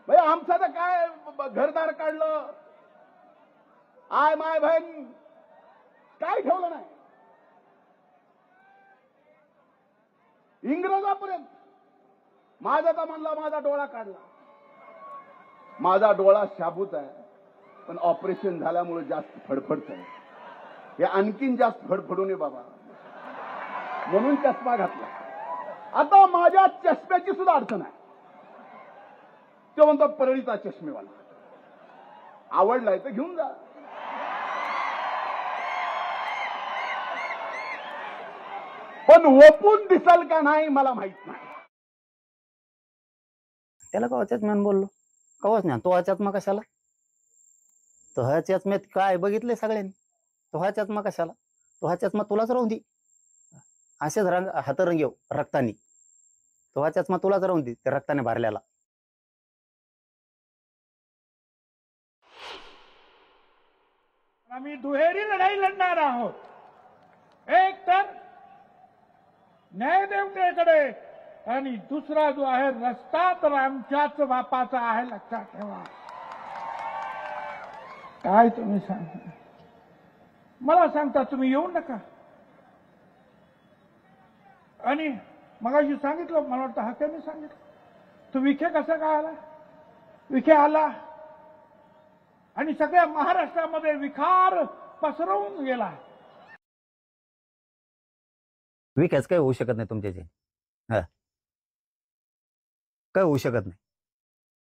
म्हणजे आमचं तर काय घरदार काढलं, आय माय बहीण काय ठेवलं नाही. इंग्रजापर्यंत माझा तर म्हणला माझा डोळा काढला. माझा डोळा शाबूत आहे, पण ऑपरेशन झाल्यामुळे जास्त फडफडत आहे. हे आणखीन जास्त फडफडू नये बाबा, म्हणून चष्मा घातला. आता माझ्या चष्म्याची सुद्धा अडचण आहे. तो म्हणतो परळीचा चष्मेवाला, आवडलाय तर घेऊन जा. पण ओपून दिसल का नाही मला माहित नाही. त्याला कवाच्याच मी बोललो, कवाच नाही. तो ह्याच्यात मग कशाला, तो ह्याच्यात मी काय बघितलंय सगळ्यांनी. तो ह्याच्यात मग कशाला, तो ह्याच्यात मग तुलाच राहून दे. असेच रंग हातरंग येऊ रक्तानी, तो ह्याच्यात मग तुलाच राहून दे ते रक्ताने भरल्याला. आम्ही दुहेरी लढाई लढणार आहोत. एक तर न्यायदेवतेकडे, आणि दुसरा जो आहे रस्ता तर आमच्याच बापाचा आहे, लक्षात ठेवा. काय तुम्ही सांगता, मला सांगता तुम्ही येऊ नका. आणि मगाशी सांगितलं, मला वाटतं हाक्याने सांगितलं, तू विखे कसा काय आला. विखे आला आणि सगळ्या महाराष्ट्रामध्ये विखार पसरवून गेला. विकास काही होऊ शकत नाही तुमच्याचे, हा काय होऊ शकत नाही.